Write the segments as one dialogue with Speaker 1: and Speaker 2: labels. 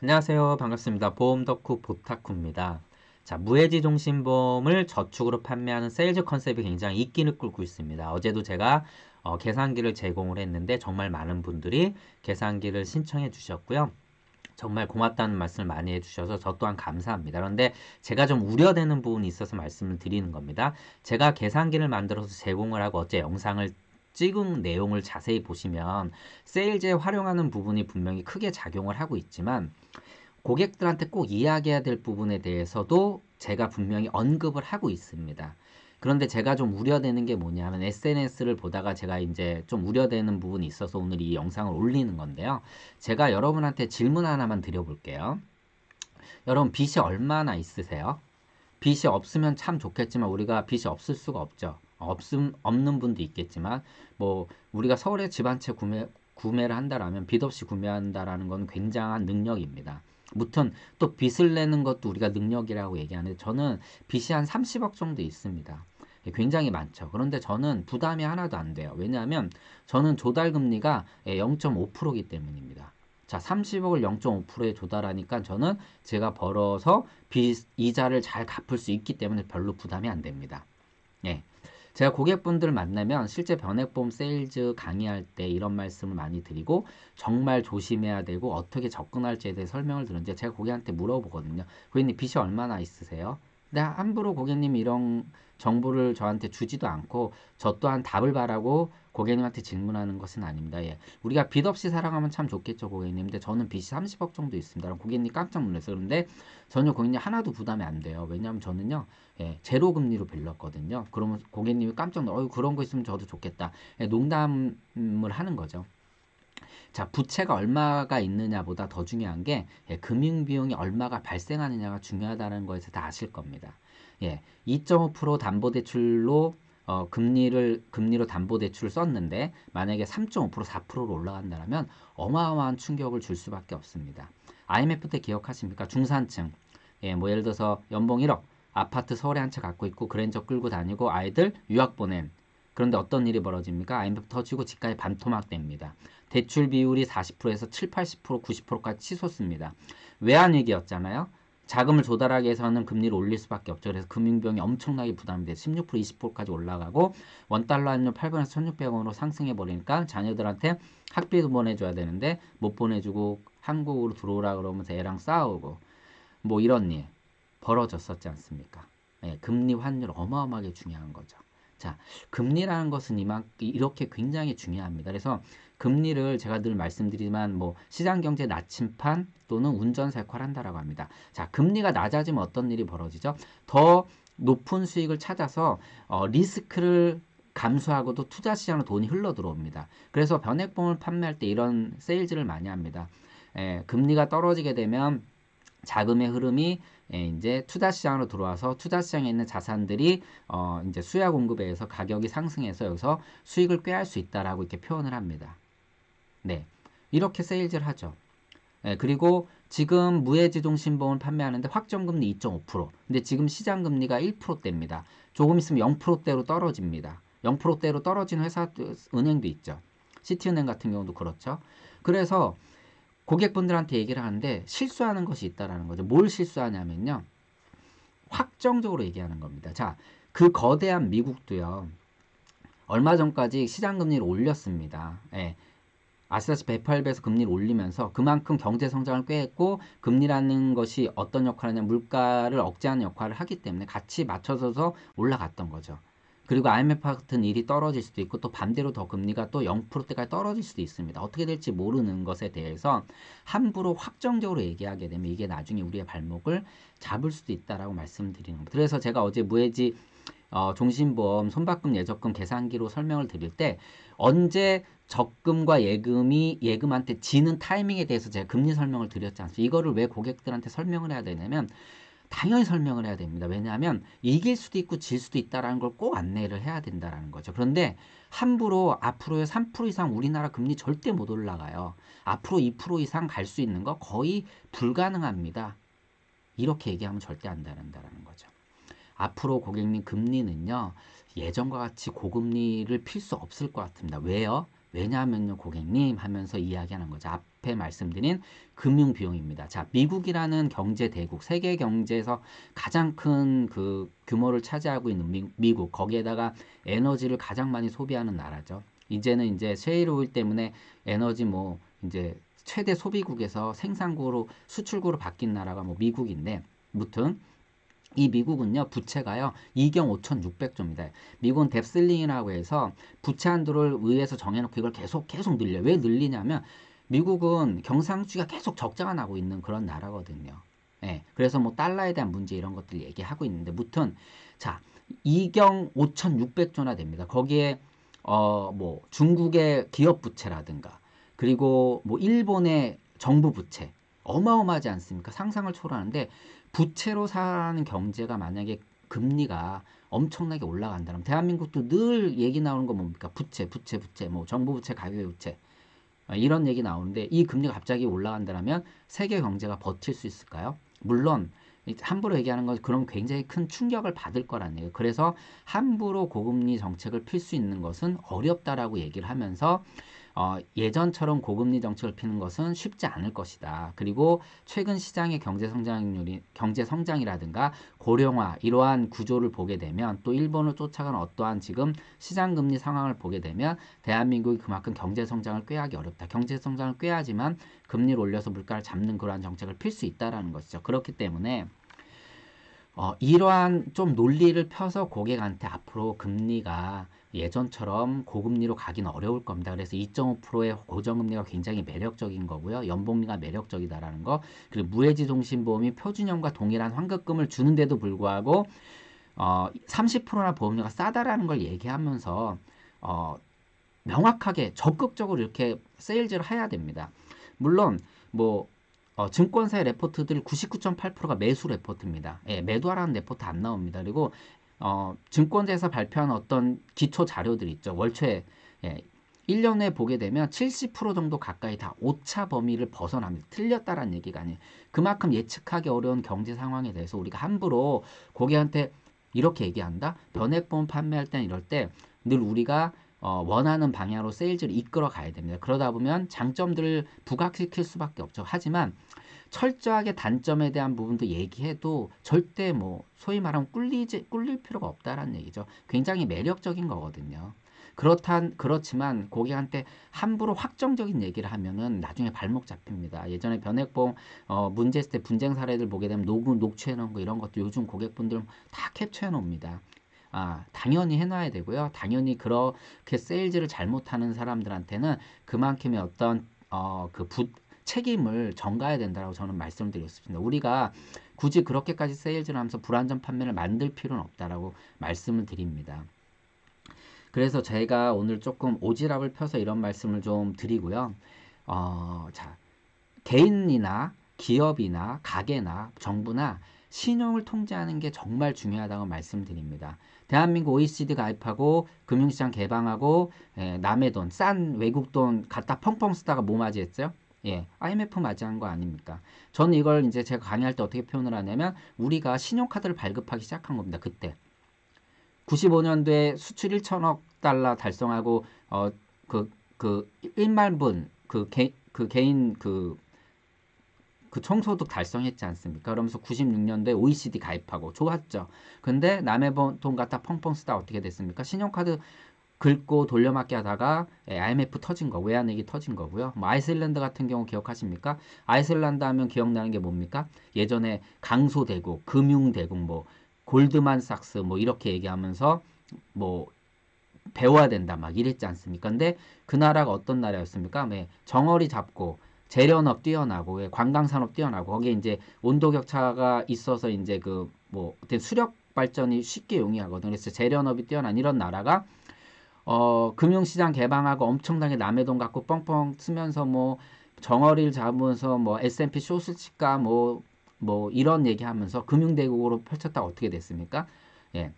Speaker 1: 안녕하세요. 반갑습니다. 보험 덕후 보타쿠입니다. 자, 무해지 종신보험을 저축으로 판매하는 세일즈 컨셉이 굉장히 인기를 끌고 있습니다. 어제도 제가 계산기를 제공을 했는데 정말 많은 분들이 계산기를 신청해 주셨고요. 정말 고맙다는 말씀을 많이 해주셔서 저 또한 감사합니다. 그런데 제가 좀 우려되는 부분이 있어서 말씀을 드리는 겁니다. 제가 계산기를 만들어서 제공을 하고 어제 영상을 찍은 내용을 자세히 보시면 세일즈에 활용하는 부분이 분명히 크게 작용을 하고 있지만 고객들한테 꼭 이야기해야 될 부분에 대해서도 제가 분명히 언급을 하고 있습니다. 그런데 제가 좀 우려되는 게 뭐냐면 SNS를 보다가 제가 이제 좀 우려되는 부분이 있어서 오늘 이 영상을 올리는 건데요. 제가 여러분한테 질문 하나만 드려볼게요. 여러분 빚이 얼마나 있으세요? 빚이 없으면 참 좋겠지만 우리가 빚이 없을 수가 없죠. 없는 분도 있겠지만 뭐 우리가 서울에 집 한 채 구매를 한다라면 빚 없이 구매한다라는 건 굉장한 능력입니다. 무튼 또 빚을 내는 것도 우리가 능력이라고 얘기하는데 저는 빚이 한 30억 정도 있습니다. 굉장히 많죠. 그런데 저는 부담이 하나도 안 돼요. 왜냐하면 저는 조달금리가 0.5%이기 때문입니다. 자, 30억을 0.5%에 조달하니까 저는 제가 벌어서 이자를 잘 갚을 수 있기 때문에 별로 부담이 안 됩니다. 예. 제가 고객분들 만나면 실제 변액보험 세일즈 강의할 때 이런 말씀을 많이 드리고 정말 조심해야 되고 어떻게 접근할지에 대해 설명을 드는데 제가 고객한테 물어보거든요. 고객님 빚이 얼마나 있으세요? 근데 함부로 고객님이 이런 정보를 저한테 주지도 않고 저 또한 답을 바라고 고객님한테 질문하는 것은 아닙니다. 예. 우리가 빚 없이 살아가면 참 좋겠죠, 고객님. 근데 저는 빚이 30억 정도 있습니다. 그럼 고객님 깜짝 놀랐어요. 그런데 전혀 고객님 하나도 부담이 안 돼요. 왜냐하면 저는요, 예, 제로 금리로 빌렸거든요. 그러면 고객님이 깜짝 놀라, 그런 거 있으면 저도 좋겠다. 예, 농담을 하는 거죠. 자, 부채가 얼마가 있느냐보다 더 중요한 게 금융 비용이 얼마가 발생하느냐가 중요하다는 거에서 다 아실 겁니다. 예, 2.5% 담보대출로 금리로 담보대출을 썼는데 만약에 3.5% 4%로 올라간다면 어마어마한 충격을 줄 수밖에 없습니다. IMF 때 기억하십니까? 중산층, 예, 뭐 예를 들어서 연봉 1억, 아파트 서울에 한 채 갖고 있고 그랜저 끌고 다니고 아이들 유학 보낸. 그런데 어떤 일이 벌어집니까? IMF 터지고 집값이 반토막 됩니다. 대출 비율이 40%에서 7, 80%, 90%까지 치솟습니다. 외환위기였잖아요. 자금을 조달하기 위해서는 금리를 올릴 수밖에 없죠. 그래서 금융비용이 엄청나게 부담이 돼요. 16%, 20%까지 올라가고 원달러 환율 800원에서 1600원으로 상승해 버리니까 자녀들한테 학비도 보내줘야 되는데 못 보내주고 한국으로 들어오라 그러면서 애랑 싸우고 뭐 이런 일 벌어졌었지 않습니까? 예, 금리 환율 어마어마하게 중요한 거죠. 자, 금리라는 것은 이렇게 굉장히 중요합니다. 그래서 금리를 제가 늘 말씀드리지만 뭐 시장 경제 나침판 또는 운전사 역할을 한다라고 합니다. 자, 금리가 낮아지면 어떤 일이 벌어지죠? 더 높은 수익을 찾아서 리스크를 감수하고도 투자 시장으로 돈이 흘러 들어옵니다. 그래서 변액보험을 판매할 때 이런 세일즈를 많이 합니다. 금리가 떨어지게 되면 자금의 흐름이 이제 투자 시장으로 들어와서 투자 시장에 있는 자산들이 이제 수요 공급에 의해서 가격이 상승해서 여기서 수익을 꾀할 수 있다라고 이렇게 표현을 합니다. 네. 이렇게 세일즈를 하죠. 그리고 지금 무해지동 신봉을 판매하는데 확정금리 2.5%. 근데 지금 시장금리가 1%대입니다. 조금 있으면 0%대로 떨어집니다. 0%대로 떨어진 회사, 은행도 있죠. 시티은행 같은 경우도 그렇죠. 그래서 고객분들한테 얘기를 하는데 실수하는 것이 있다라는 거죠. 뭘 실수하냐면요. 확정적으로 얘기하는 겁니다. 자, 그 거대한 미국도요. 얼마 전까지 시장금리를 올렸습니다. 예. 아시다시피 108배에서 금리를 올리면서 그만큼 경제 성장을 꾀했고 금리라는 것이 어떤 역할을 하냐면 물가를 억제하는 역할을 하기 때문에 같이 맞춰져서 올라갔던 거죠. 그리고 IMF 같은 일이 떨어질 수도 있고 또 반대로 더 금리가 또 0%대까지 떨어질 수도 있습니다. 어떻게 될지 모르는 것에 대해서 함부로 확정적으로 얘기하게 되면 이게 나중에 우리의 발목을 잡을 수도 있다라고 말씀드리는 겁니다. 그래서 제가 어제 무해지 종신보험 손바꿈 예적금 계산기로 설명을 드릴 때 언제 적금과 예금한테 지는 타이밍에 대해서 제가 금리 설명을 드렸지 않습니까? 이거를 왜 고객들한테 설명을 해야 되냐면 당연히 설명을 해야 됩니다. 왜냐하면 이길 수도 있고 질 수도 있다라는 걸 꼭 안내를 해야 된다라는 거죠. 그런데 함부로 앞으로의 3% 이상 우리나라 금리 절대 못 올라가요. 앞으로 2% 이상 갈 수 있는 거 거의 불가능합니다. 이렇게 얘기하면 절대 안 된다라는 거죠. 앞으로 고객님 금리는요, 예전과 같이 고금리를 필 수 없을 것 같습니다. 왜요? 왜냐하면요, 고객님 하면서 이야기하는 거죠. 앞에 말씀드린 금융 비용입니다. 자, 미국이라는 경제 대국, 세계 경제에서 가장 큰 그 규모를 차지하고 있는 미국, 거기에다가 에너지를 가장 많이 소비하는 나라죠. 이제는 이제 셰일 오일 때문에 에너지 뭐 이제 최대 소비국에서 생산국으로 수출국으로 바뀐 나라가 뭐 미국인데, 무튼 이 미국은요, 부채가요, 2경 5,600조입니다. 미국은 뎁슬링이라고 해서 부채 한도를 의회에서 정해놓고 이걸 계속 늘려요. 왜 늘리냐면, 미국은 경상수지가 계속 적자가 나고 있는 그런 나라거든요. 예, 그래서 뭐 달러에 대한 문제 이런 것들 얘기하고 있는데, 무튼, 자, 2경 5,600조나 됩니다. 거기에, 뭐, 중국의 기업 부채라든가, 그리고 뭐, 일본의 정부 부채, 어마어마하지 않습니까? 상상을 초월하는데, 부채로 사는 경제가 만약에 금리가 엄청나게 올라간다면 대한민국도 늘 얘기 나오는 거 뭡니까? 부채, 뭐 정부 부채, 가계 부채 이런 얘기 나오는데 이 금리가 갑자기 올라간다면 세계 경제가 버틸 수 있을까요? 물론 함부로 얘기하는 건 그럼 굉장히 큰 충격을 받을 거라는 얘기예요. 그래서 함부로 고금리 정책을 필 수 있는 것은 어렵다라고 얘기를 하면서 예전처럼 고금리 정책을 피는 것은 쉽지 않을 것이다. 그리고 최근 시장의 경제 성장이라든가 고령화 이러한 구조를 보게 되면 또 일본을 쫓아가는 어떠한 지금 시장 금리 상황을 보게 되면 대한민국이 그만큼 경제 성장을 꾀하기 어렵다. 경제 성장을 꾀하지만 금리를 올려서 물가를 잡는 그러한 정책을 필 수 있다라는 것이죠. 그렇기 때문에 이러한 좀 논리를 펴서 고객한테 앞으로 금리가 예전처럼 고금리로 가기는 어려울 겁니다. 그래서 2.5%의 고정금리가 굉장히 매력적인 거고요. 연봉리가 매력적이다라는 거. 그리고 무해지종신보험이 표준형과 동일한 환급금을 주는데도 불구하고 30%나 보험료가 싸다라는 걸 얘기하면서 명확하게 적극적으로 이렇게 세일즈를 해야 됩니다. 물론 뭐 증권사의 레포트들 99.8%가 매수 레포트입니다. 예, 매도하라는 레포트 안 나옵니다. 그리고 증권사에서 발표한 어떤 기초 자료들 있죠. 월초에 1년 후에 보게 되면 70% 정도 가까이 다 오차 범위를 벗어납니다. 틀렸다라는 얘기가 아니에요. 그만큼 예측하기 어려운 경제 상황에 대해서 우리가 함부로 고객한테 이렇게 얘기한다? 변액보험 판매할 때는 이럴 때 늘 우리가 원하는 방향으로 세일즈를 이끌어 가야 됩니다. 그러다 보면 장점들을 부각시킬 수밖에 없죠. 하지만 철저하게 단점에 대한 부분도 얘기해도 절대 뭐 소위 말하면 꿀릴 필요가 없다라는 얘기죠. 굉장히 매력적인 거거든요. 그렇지만 고객한테 함부로 확정적인 얘기를 하면은 나중에 발목 잡힙니다. 예전에 변액보험 문제 있을 때 분쟁 사례들 보게 되면 녹취해 놓은 거 이런 것도 요즘 고객분들 다 캡처해 놓습니다. 당연히 해놔야 되고요. 당연히 그렇게 세일즈를 잘못하는 사람들한테는 그만큼의 어떤 책임을 전가해야 된다고 저는 말씀을 드리고 싶습니다. 우리가 굳이 그렇게까지 세일즈를 하면서 불안전 판매를 만들 필요는 없다라고 말씀을 드립니다. 그래서 제가 오늘 조금 오지랖을 펴서 이런 말씀을 좀 드리고요. 자, 개인이나 기업이나 가게나 정부나 신용을 통제하는 게 정말 중요하다고 말씀드립니다. 대한민국 OECD 가입하고 금융시장 개방하고 남의 돈, 싼 외국 돈 갖다 펑펑 쓰다가 뭐 맞이했어요? 예, IMF 맞이한 거 아닙니까? 저는 이걸 이제 제가 강의할 때 어떻게 표현을 하냐면 우리가 신용카드를 발급하기 시작한 겁니다. 그때 95년도에 수출 1천억 달러 달성하고 그 1만 분 그 개인 그 총소득 달성했지 않습니까? 그러면서 96년도에 OECD 가입하고 좋았죠. 근데 남의 돈 갖다 펑펑 쓰다 어떻게 됐습니까? 신용카드 긁고 돌려막기 하다가 IMF 터진 거, 외환위기 터진 거고요. 뭐 아이슬란드 같은 경우 기억하십니까? 아이슬란드 하면 기억나는 게 뭡니까? 예전에 강소대국, 금융대국, 뭐 골드만삭스 뭐 이렇게 얘기하면서 뭐 배워야 된다 막 이랬지 않습니까? 근데 그 나라가 어떤 나라였습니까? 정어리 잡고 재련업 뛰어나고 관광산업 뛰어나고 거기에 이제 온도 격차가 있어서 이제 그 뭐 어떤 수력 발전이 쉽게 용이하거든요. 그래서 재련업이 뛰어난 이런 나라가 금융시장 개방하고 엄청나게 남의 돈 갖고 뻥뻥 쓰면서 뭐 정어리를 잡으면서 뭐 S&P 쇼스치가 뭐 이런 얘기하면서 금융대국으로 펼쳤다가 어떻게 됐습니까? 예,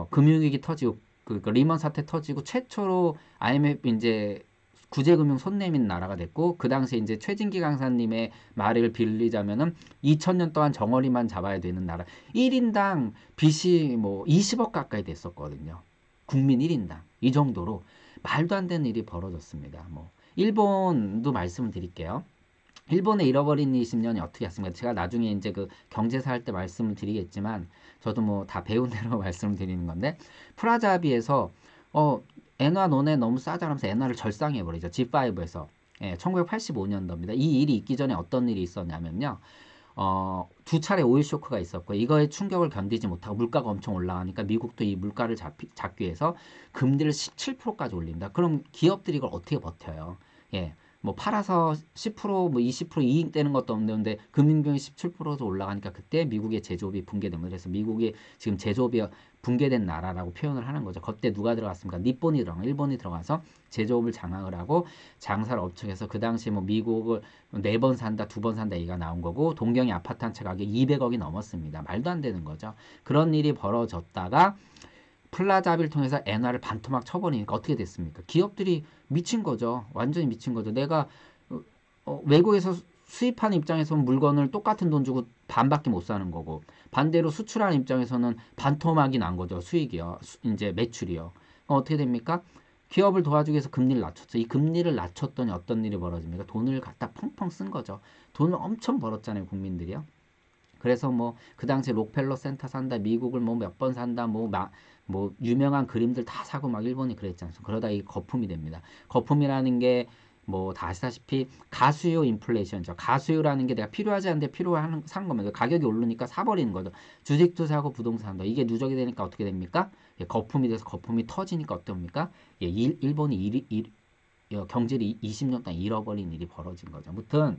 Speaker 1: 금융위기 터지고 그 리먼 사태 터지고 최초로 IMF 이제 구제금융 손 내민 나라가 됐고 그 당시에 이제 최진기 강사님의 말을 빌리자면은 2000년 동안 정어리만 잡아야 되는 나라 1인당 빚이 뭐 20억 가까이 됐었거든요. 국민 1인당 이 정도로 말도 안 되는 일이 벌어졌습니다. 뭐 일본도 말씀을 드릴게요. 일본의 잃어버린 20년이 어떻게 했습니까? 제가 나중에 이제 그 경제사 할 때 말씀을 드리겠지만, 저도 뭐 다 배운 대로 말씀을 드리는 건데, 프라자비에서, 엔화 너네 너무 싸잖아면서 엔화를 절상해버리죠. G5에서. 예, 1985년도입니다. 이 일이 있기 전에 어떤 일이 있었냐면요. 두 차례 오일 쇼크가 있었고, 이거에 충격을 견디지 못하고 물가가 엄청 올라가니까 미국도 이 물가를 잡기 위해서 금리를 17%까지 올립니다. 그럼 기업들이 이걸 어떻게 버텨요? 예. 뭐 팔아서 10%, 뭐 20% 이익 되는 것도 없는데 금융비용이 17%도 올라가니까 그때 미국의 제조업이 붕괴됩니다. 그래서 미국이 지금 제조업이 붕괴된 나라라고 표현을 하는 거죠. 그때 누가 들어갔습니까? 니폰이 일본이 들어가서 제조업을 장악을 하고 장사를 업체해서 그 당시 뭐 미국을 4번 산다, 2번 산다 얘기가 나온 거고 동경의 아파트 한 채 가격이 200억이 넘었습니다. 말도 안 되는 거죠. 그런 일이 벌어졌다가 플라자비를 통해서 엔화를 반토막 쳐버리니까 어떻게 됐습니까? 기업들이 미친 거죠. 완전히 미친 거죠. 내가 외국에서 수입하는 입장에서는 물건을 똑같은 돈 주고 반밖에 못 사는 거고 반대로 수출하는 입장에서는 반토막이 난 거죠. 수익이요. 이제 매출이요. 어떻게 됩니까? 기업을 도와주기 위해서 금리를 낮췄죠. 이 금리를 낮췄더니 어떤 일이 벌어집니까? 돈을 갖다 펑펑 쓴 거죠. 돈을 엄청 벌었잖아요. 국민들이요. 그래서 뭐 그 당시에 록펠러 센터 산다, 미국을 뭐 몇 번 산다, 뭐 유명한 그림들 다 사고 막 일본이 그랬지 않습니까? 그러다 이 거품이 됩니다. 거품이라는 게 뭐 다 아시다시피 가수요 인플레이션이죠. 가수요라는 게 내가 필요하지 않은데 필요한 산 겁니다. 가격이 오르니까 사버리는 거죠. 주식도 사고 부동산 산다. 이게 누적이 되니까 어떻게 됩니까? 예, 거품이 돼서 거품이 터지니까 어떻습니까? 예, 일본이 경제를 20년 동안 잃어버린 일이 벌어진 거죠. 아무튼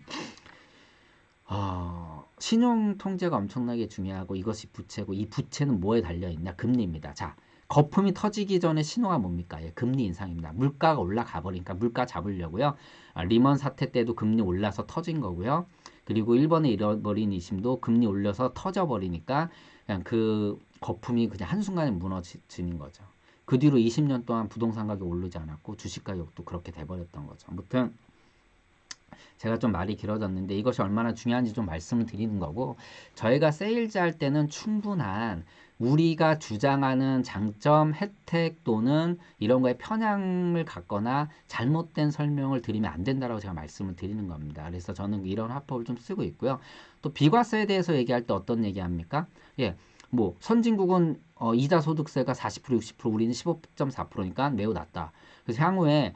Speaker 1: 신용 통제가 엄청나게 중요하고 이것이 부채고 이 부채는 뭐에 달려있냐? 금리입니다. 자, 거품이 터지기 전에 신호가 뭡니까? 예, 금리 인상입니다. 물가가 올라가 버리니까 물가 잡으려고요. 리먼 사태 때도 금리 올라서 터진 거고요. 그리고 일본의 잃어버린 이심도 금리 올려서 터져버리니까 그냥 그 거품이 그냥 한순간에 무너지는 거죠. 그 뒤로 20년 동안 부동산 가격이 오르지 않았고 주식 가격도 그렇게 돼버렸던 거죠. 아무튼 제가 좀 말이 길어졌는데 이것이 얼마나 중요한지 좀 말씀을 드리는 거고 저희가 세일즈 할 때는 충분한 우리가 주장하는 장점, 혜택 또는 이런 거에 편향을 갖거나 잘못된 설명을 드리면 안 된다라고 제가 말씀을 드리는 겁니다. 그래서 저는 이런 화법을 좀 쓰고 있고요. 또 비과세에 대해서 얘기할 때 어떤 얘기합니까? 예, 뭐 선진국은 이자 소득세가 40% 60% 우리는 15.4%니까 매우 낮다. 그래서 향후에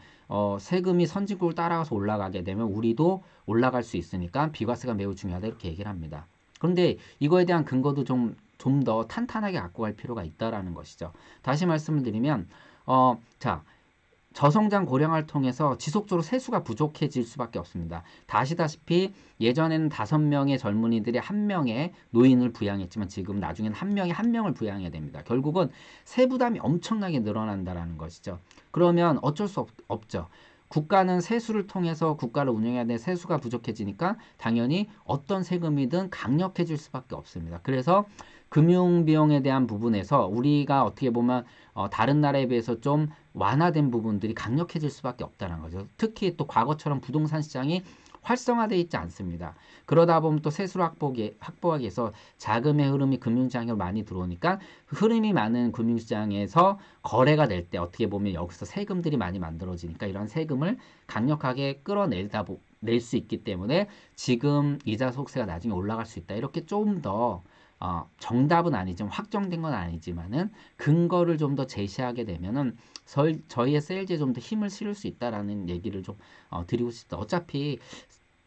Speaker 1: 세금이 선진국을 따라가서 올라가게 되면 우리도 올라갈 수 있으니까 비과세가 매우 중요하다 이렇게 얘기를 합니다. 그런데 이거에 대한 근거도 좀 더 탄탄하게 갖고 갈 필요가 있다라는 것이죠. 다시 말씀을 드리면 자, 저성장 고령화를 통해서 지속적으로 세수가 부족해질 수밖에 없습니다. 다 아시다시피 예전에는 5명의 젊은이들이 1명의 노인을 부양했지만 지금 나중에는 1명이 1명을 부양해야 됩니다. 결국은 세부담이 엄청나게 늘어난다는 것이죠. 그러면 어쩔 수 없죠. 국가는 세수를 통해서 국가를 운영해야 돼 세수가 부족해지니까 당연히 어떤 세금이든 강력해질 수밖에 없습니다. 그래서 금융비용에 대한 부분에서 우리가 어떻게 보면 다른 나라에 비해서 좀 완화된 부분들이 강력해질 수밖에 없다는 거죠. 특히 또 과거처럼 부동산 시장이 활성화되어 있지 않습니다. 그러다 보면 또 세수를 확보하기 위해서 자금의 흐름이 금융시장에 많이 들어오니까 흐름이 많은 금융시장에서 거래가 될 때 어떻게 보면 여기서 세금들이 많이 만들어지니까 이런 세금을 강력하게 낼 수 있기 때문에 지금 이자 속세가 나중에 올라갈 수 있다. 이렇게 좀 더 정답은 아니지만 확정된 건 아니지만은 근거를 좀 더 제시하게 되면은 저희의 세일즈에 좀 더 힘을 실을 수 있다라는 얘기를 좀 드리고 싶다. 어차피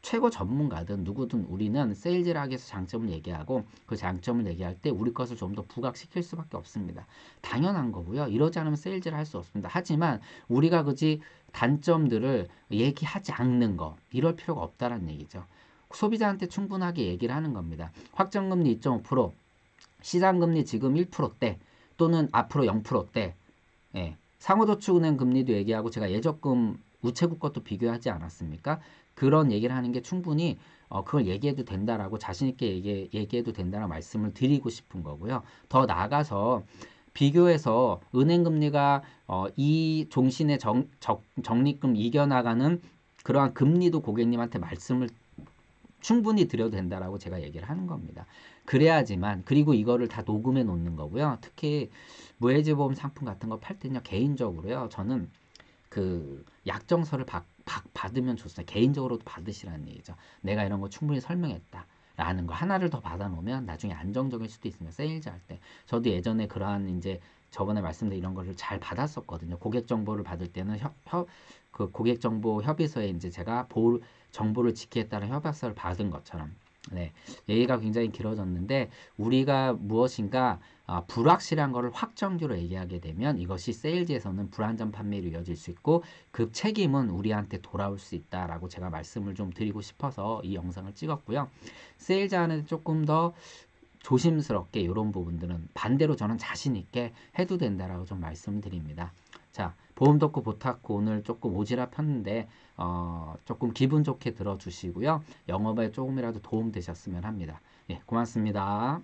Speaker 1: 최고 전문가든 누구든 우리는 세일즈를 하기 위해서 장점을 얘기하고 그 장점을 얘기할 때 우리 것을 좀 더 부각시킬 수밖에 없습니다. 당연한 거고요. 이러지 않으면 세일즈를 할 수 없습니다. 하지만 우리가 그지 단점들을 얘기하지 않는 거 이럴 필요가 없다는 얘기죠. 소비자한테 충분하게 얘기를 하는 겁니다. 확정금리 2.5%, 시장금리 지금 1%대 또는 앞으로 0%대 예. 상호저축은행 금리도 얘기하고 제가 예적금 우체국 것도 비교하지 않았습니까? 그런 얘기를 하는 게 충분히 그걸 얘기해도 된다라고 자신있게 얘기해도 된다는 말씀을 드리고 싶은 거고요. 더 나아가서 비교해서 은행금리가 이 종신의 적립금 이겨나가는 그러한 금리도 고객님한테 말씀을 충분히 드려도 된다라고 제가 얘기를 하는 겁니다. 그래야지만 그리고 이거를 다 녹음해 놓는 거고요. 특히 무해지보험 상품 같은 거 팔 때는요. 개인적으로요. 저는 그 약정서를 받으면 좋습니다. 개인적으로도 받으시라는 얘기죠. 내가 이런 거 충분히 설명했다. 라는 거 하나를 더 받아놓으면 나중에 안정적일 수도 있습니다. 세일즈 할 때. 저도 예전에 그러한 이제 저번에 말씀드린 이런 거를 잘 받았었거든요. 고객 정보를 받을 때는 그 고객 정보 협의서에 이제 제가 정보를 지키겠다는 협약서를 받은 것처럼. 네. 얘기가 굉장히 길어졌는데 우리가 무엇인가 불확실한 거를 확정적으로 얘기하게 되면 이것이 세일즈에서는 불안전 판매로 이어질 수 있고 그 책임은 우리한테 돌아올 수 있다라고 제가 말씀을 좀 드리고 싶어서 이 영상을 찍었고요. 세일즈 하는 조금 더 조심스럽게 이런 부분들은 반대로 저는 자신 있게 해도 된다라고 좀 말씀드립니다. 자, 보험 덕후 보타쿠 오늘 조금 오지랖 폈는데 조금 기분 좋게 들어주시고요. 영업에 조금이라도 도움 되셨으면 합니다. 예, 고맙습니다.